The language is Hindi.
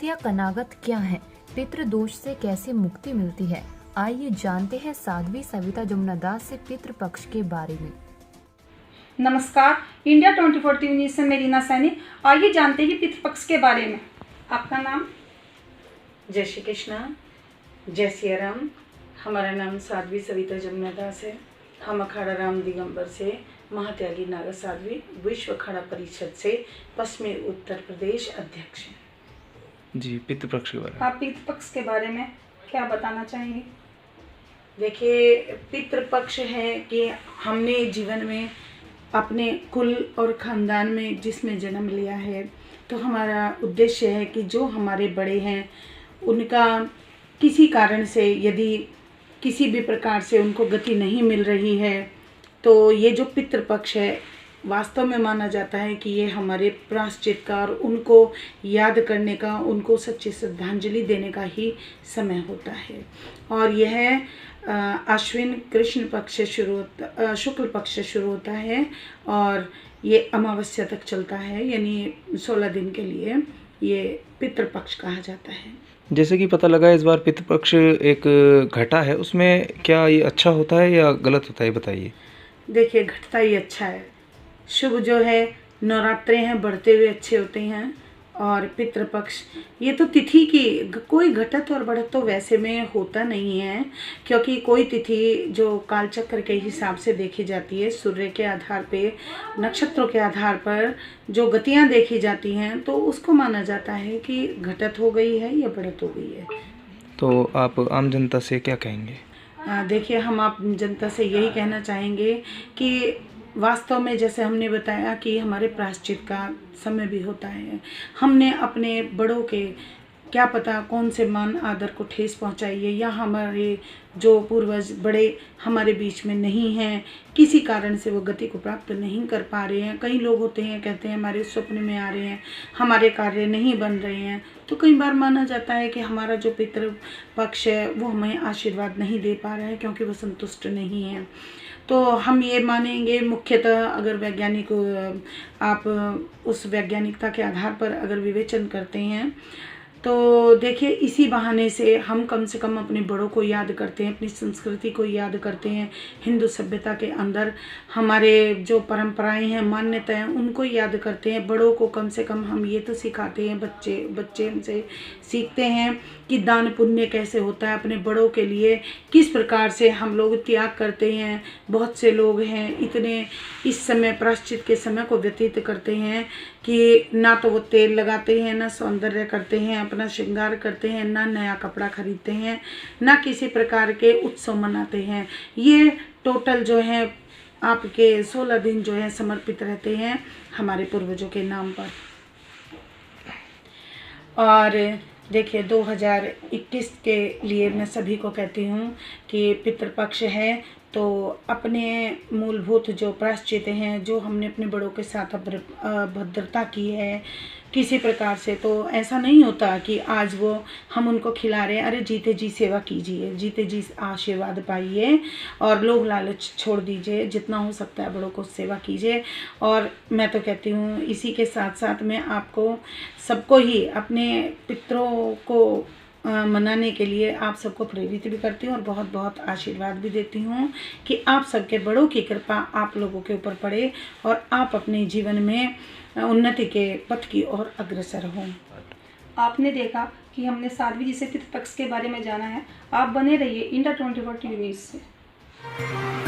श्राद्ध या कनागत क्या है, पितृदोष से कैसे मुक्ति मिलती है, आइए जानते हैं साध्वी सविता जमुना दास से पितृपक्ष के बारे में। नमस्कार, इंडिया 24 टीवी न्यूज़ से मैं रीना सैनी। आइए जानते हैं पितृपक्ष के बारे में। आपका नाम? जय श्री कृष्णा, जय सिया राम। हमारा नाम साध्वी सविता जमुना दास है। हम अखाड़ा राम दिगंबर से महात्यागी नागा साध्वी विश्व अखाड़ा परिषद से पश्चिमी उत्तर प्रदेश अध्यक्ष हैं। जी, पितृपक्ष के बारे में आप पितृपक्ष के बारे में क्या बताना चाहेंगे? देखिए, पितृपक्ष है कि हमने जीवन में अपने कुल और ख़ानदान में जिसमें जन्म लिया है, तो हमारा उद्देश्य है कि जो हमारे बड़े हैं उनका किसी कारण से यदि किसी भी प्रकार से उनको गति नहीं मिल रही है, तो ये जो पितृपक्ष है वास्तव में माना जाता है कि ये हमारे प्रायश्चित का और उनको याद करने का, उनको सच्ची श्रद्धांजलि देने का ही समय होता है। और यह आश्विन कृष्ण पक्ष से शुक्ल पक्ष से शुरू होता है और ये अमावस्या तक चलता है, यानी 16 दिन के लिए ये पितृपक्ष कहा जाता है। जैसे कि पता लगा इस बार पितृपक्ष एक घटा है, उसमें क्या ये अच्छा होता है या गलत होता है, बताइए। देखिए, घटता ही अच्छा है। शुभ जो है नवरात्रे हैं, बढ़ते हुए अच्छे होते हैं। और पितृपक्ष ये तो तिथि की कोई घटत और बढ़त तो वैसे में होता नहीं है, क्योंकि कोई तिथि जो कालचक्र के हिसाब से देखी जाती है, सूर्य के आधार पे, नक्षत्रों के आधार पर जो गतियां देखी जाती हैं, तो उसको माना जाता है कि घटत हो गई है या बढ़त हो गई है। तो आप आम जनता से क्या कहेंगे? देखिए, हम आप जनता से यही कहना चाहेंगे कि वास्तव में जैसे हमने बताया कि हमारे प्रायश्चित का समय भी होता है। हमने अपने बड़ों के क्या पता कौन से मान आदर को ठेस पहुंचाई है, या हमारे जो पूर्वज बड़े हमारे बीच में नहीं हैं, किसी कारण से वो गति को प्राप्त नहीं कर पा रहे हैं। कई लोग होते हैं कहते हैं हमारे स्वप्न में आ रहे हैं, हमारे कार्य नहीं बन रहे हैं, तो कई बार माना जाता है कि हमारा जो पितृपक्ष है वो हमें आशीर्वाद नहीं दे पा रहा है, क्योंकि वो संतुष्ट नहीं है। तो हम ये मानेंगे, मुख्यतः अगर वैज्ञानिक आप उस वैज्ञानिकता के आधार पर अगर विवेचन करते हैं, तो देखिए इसी बहाने से हम कम से कम अपने बड़ों को याद करते हैं, अपनी संस्कृति को याद करते हैं। हिंदू सभ्यता के अंदर हमारे जो परंपराएं हैं, मान्यताएं हैं, उनको याद करते हैं। बड़ों को कम से कम हम ये तो सिखाते हैं, बच्चे हमसे सीखते हैं कि दान पुण्य कैसे होता है, अपने बड़ों के लिए किस प्रकार से हम लोग त्याग करते हैं। बहुत से लोग हैं इतने इस समय प्रायश्चित के समय को व्यतीत करते हैं कि ना तो वो तेल लगाते हैं, ना सौंदर्य करते हैं, अपना श्रृंगार करते हैं, ना नया कपड़ा खरीदते हैं, ना किसी प्रकार के उत्सव मनाते हैं। ये टोटल जो है आपके 16 दिन जो है समर्पित रहते हैं हमारे पूर्वजों के नाम पर। और देखिए, 2021 के लिए मैं सभी को कहती हूँ कि पितृपक्ष है, तो अपने मूलभूत जो प्रायश्चित हैं, जो हमने अपने बड़ों के साथ अभद्रता की है किसी प्रकार से, तो ऐसा नहीं होता कि आज वो हम उनको खिला रहे हैं। अरे जीते जी सेवा कीजिए, जीते जी आशीर्वाद पाइए और लोभ लालच छोड़ दीजिए, जितना हो सकता है बड़ों को सेवा कीजिए। और मैं तो कहती हूँ इसी के साथ साथ मैं आपको सबको ही अपने पितरों को मनाने के लिए आप सबको प्रेरित भी करती हूँ और बहुत बहुत आशीर्वाद भी देती हूँ कि आप सबके बड़ों की कृपा आप लोगों के ऊपर पड़े और आप अपने जीवन में उन्नति के पथ की ओर अग्रसर हों। आपने देखा कि हमने साध्वी जी से पितृपक्ष के बारे में जाना है। आप बने रहिए इंडिया 24 टीवी न्यूज़ से।